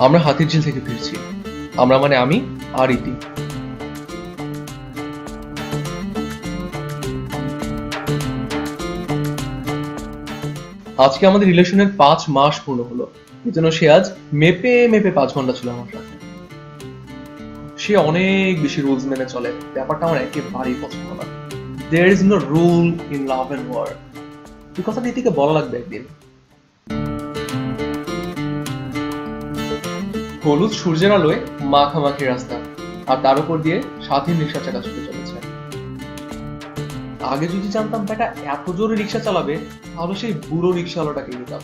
আমরা হাতিরঝিল থেকে ফিরছি। আমরা মানে আমি আর ইতি। আজকে আমাদের রিলেশনের 5 মাস পূর্ণ হলো। এজন্য সে আজ মেপে মেপে 5 ঘন্টা ছিল আমার সাথে। সে অনেক বেশি রুলস মেনে চলে, ব্যাপারটা আমার একেবারেই পছন্দ না। There is no rule in love and war. এই কথাটা ইতিকে বলা লাগবে একদিন। হলুদ সূর্যের আলোয় মাখামাখি রাস্তা, আর তার উপর দিয়ে স্বাধীন রিক্সা চাকা ছুটে চলেছে। আগে যদি জানতাম বেটা এত জোরে রিক্সা চালাবে, তাহলে সেই বুড়ো রিক্সাওয়ালাটাকে নিতাম।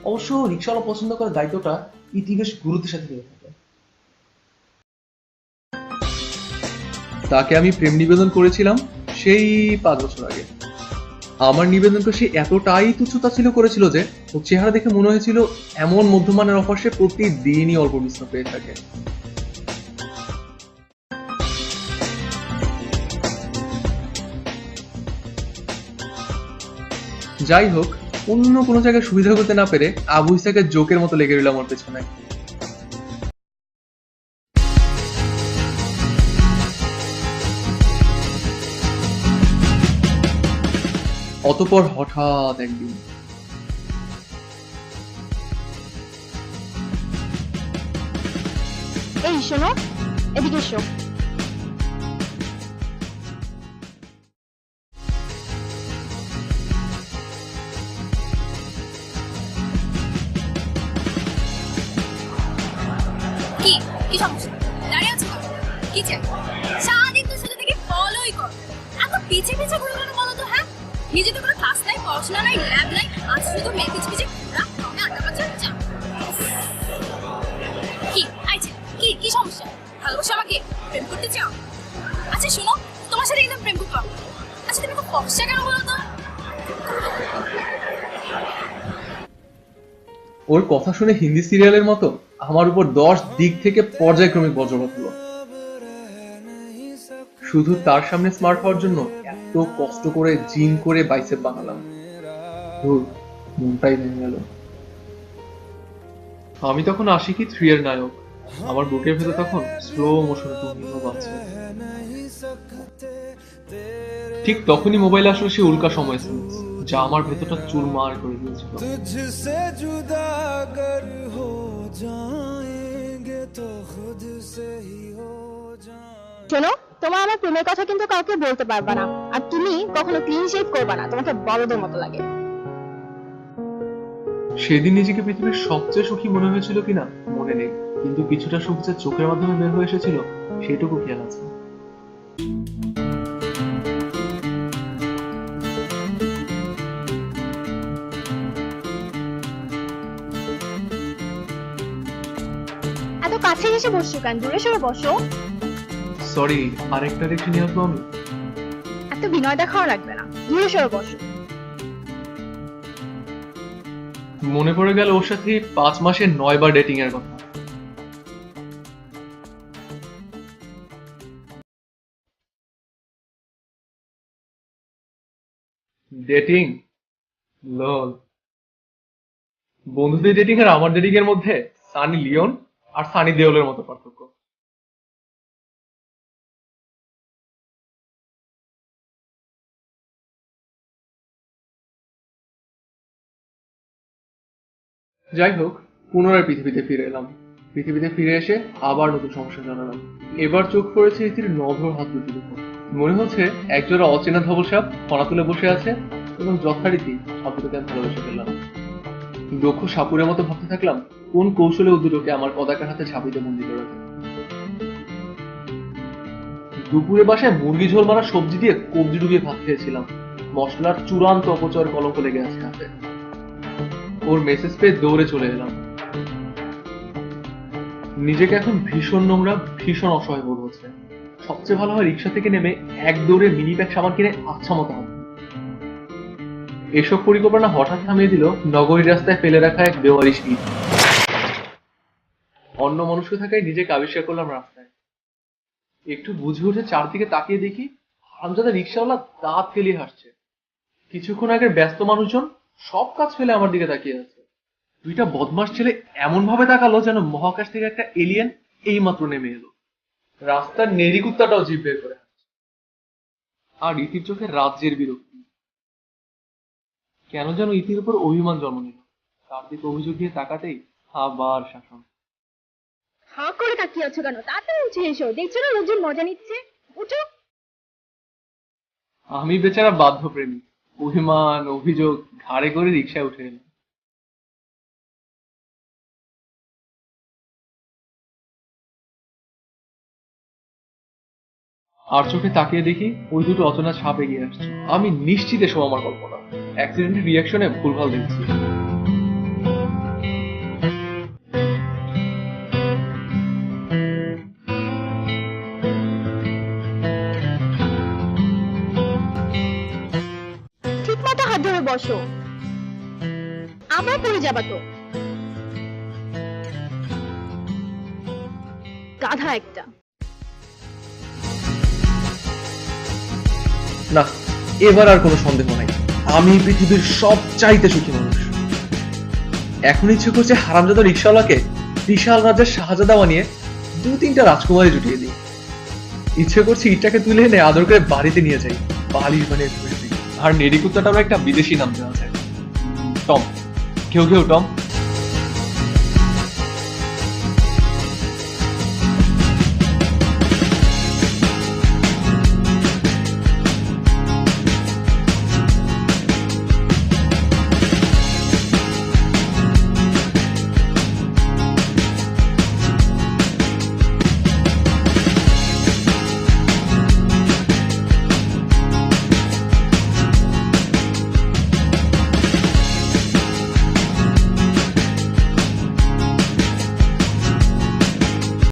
অবশ্য রিক্সাওয়ালা পছন্দ করার দায়িত্বটা ইতি বেশ গুরুত্বের সাথে নিয়ে থাকে। তাকে আমি প্রেম নিবেদন করেছিলাম সেই 5 বছর আগে। আমার নিবেদনকে সে এতটাই তুচ্ছতাচ্ছিল্য করেছিল যে ওর চেহারা দেখে মনে হয়েছিল এমন মধ্যমানের অফার সে প্রতিদিনই অল্প বিস্তর পেয়ে থাকে। যাই হোক, অন্য কোনো জায়গায় সুবিধা করতে না পেরে আবু ইসাকের জোকের মতো লেগে রইল আমার পেছনে। অতঃপর হঠাৎ একদিন এই শোনো, এদিকে এসো। কি কি সমস্যা? দাঁড়িয়ে আছো কেন? কি চাই? সারাদিন তো শুধু থেকে ফলোই করো। এত পিছে পিছে ঘুরে ঘুরে বলো তো, হ্যাঁ? নিজে তো কোনো ক্লাস নাই, পড়াশোনা নাই, ল্যাব নাই, আজ শুধু মেয়ে পিছে পিছে ঘোরা, রঙে আড্ডা বাজা হচ্ছে। কি আইছে? কি কি সমস্যা? ভালোবাসো আমাকে? প্রেম করতে চাও? আচ্ছা শোনো, তোমার সাথে কিন্তু প্রেম করতে পারবো। আচ্ছা তুমি খুব ফর্সা কেন বলো তো? ওর কথা শুনে হিন্দি সিরিয়ালের মতো আমার উপর 10 দিক থেকে পর্যায়ক্রমিক বজ্রপাত হলো। শুধু তার সামনে স্মার্ট হওয়ার জন্য এত কষ্ট করে জিম করে বাইসেপ বানালাম, ধুর, মনটাই ভেঙে গেল। আমি তখন আশিকি 3 এর নায়ক। আমার বুকের ভেতর তখন স্লো মোশনে তুমিও বাজছে। ঠিক তখনই মোবাইলে আসলে সে উল্কা সময় এসএমএস, যা আমার ভেতরটা চুরমার করে দিয়েছিল। तुझसे जुदा अगर हो जाएंगे तो खुद से ही हो जाएंगे। শোনো, তোমার আমার প্রেমের কথা কিন্তু কাউকে বলতে পারবা না। আর তুমি কখনো ক্লিন শেভ করবা না, তোমাকে বলদের মতো লাগে। সেদিন নিজেকে পৃথিবীর সবচেয়ে সুখী মনে হয়েছিল কিনা মনে নেই, কিন্তু কিছুটা সুখ যে চোখের মাধ্যমে বের হয়ে এসেছিল সেটুকু খেয়াল আছে। এত কাছে এসে বসছো কেন? দূরে সরে বসো। সরি, আরেকটা রেখে নিয়ে আসবো আমি। এত বিনয় দেখাও লাগবে না, দূরে সরে বসো। মনে পড়ে গেল ওর সাথে 5 মাসে 9 বার ডেটিং এর কথা। ডেটিং, লল। বন্ধুদের ডেটিং আর আমার ডেটিং এর মধ্যে সানি লিওন আর সানি দেওলের মতো পার্থক্য। যাই হোক, পুনরায় পৃথিবীতে ফিরে এলাম। পৃথিবীতে ফিরে এসে আবার নতুন সমস্যা জানালাম। এবার চোখ পড়েছে ইতির নভর হাত দুটির উপর। মনে হচ্ছে একজোড়া অচেনা ধবল সাপ ফনা তুলে বসে আছে এবং যথারীতি সাপুটাকে আমি ভালোবেসে ফেললাম। দক্ষ সাপুরের মতো ভাবতে থাকলাম কোন কৌশলে উদ্দুটোকে আমার পদাকার হাতে ঝাঁপিতে বন্দি করে রাখে। দুপুরে বাসায় মুরগি ঝোল মারা সবজি দিয়ে কবজি ডুবিয়ে ভাত খেয়েছিলাম। মশলার চূড়ান্ত অপচয়ের কলঙ্ক লেগে আছে হাতে। ওর মেসেজ পেয়ে দৌড়ে চলে এলাম। নিজেকে এখন ভীষণ নোংরা, ভীষণ অসহায় বোধ হচ্ছে। সবচেয়ে ভালো হয় রিক্সা থেকে নেমে এক দৌড়ে মিনি প্যাক সাবান কিনে আচ্ছা মতো হবে। এসব পরিকল্পনা হঠাৎ থামিয়ে দিল নগরী রাস্তায় ফেলে রাখা এক বেওয়ারিশ ইট। অন্য মানুষকে থাকায় নিজেকে আবিষ্কার করলাম রাস্তায়। একটু বুঝে উঠে চারদিকে তাকিয়ে দেখি হারামজাদা রিক্সাওয়ালা দাঁত ফেলিয়ে হাসছে। কিছুক্ষণ আগের ব্যস্ত মানুষজন সব কাজ ফেলে আমার দিকে তাকিয়ে আছে। দুইটা বদমাস ছেলে এমন ভাবে তাকালো যেন মহাকাশ থেকে একটা এলিয়েন এইমাত্র নেমে এলো। রাস্তার নেড়িকুত্তাটাও জিভ বের করে হাসছে। আর ইতির চোখে রাজ্যের বিরক্তি। কেন যেন ইতির উপর অভিমান জন্ম নিল। তার দিকে অভিযোগ দিয়ে তাকাতেই আবার শাসন। হা করে তাকিয়ে আছো কেন? তাড়াতাড়ি উঠে এসো, দেখছো না লোকজন মজা নিচ্ছে। উঠো। আমি বেচারা বাধ্য প্রেমী, অভিমান অভিযোগ ঘাড়ে করে রিক্সায় উঠে এলাম। আর চোখে তাকিয়ে দেখি ওই দুটো অচেনা ছাপ এগিয়ে আসছে। আমি নিশ্চিত এসব আমার কল্পনা। অ্যাক্সিডেন্টের রিয়াকশনে ভুলভাল দেখছি। ঠিক মতো হাত ধরে বসো, আবার পড়ে যাবা তো। গাধা একটা। না, এবার আর কোনো সন্দেহ নাই, আমি পৃথিবীর সবচাইতে সুখী মানুষ। এখন ইচ্ছে করছে হারামজাদা রিক্সাওয়ালাকে বিশাল রাজ্যের শাহজাদা বানিয়ে 2-3টা রাজকুমারী জুটিয়ে দিই। ইচ্ছে করছে ইটটাকে তুলে এনে আদর করে বাড়িতে নিয়ে যাই, বালিশ বানিয়ে ঘুরে দিই। আর নেড়িকুত্তাটারও একটা বিদেশি নাম দেওয়া যায়, টম। ঘেউ ঘেউ টম।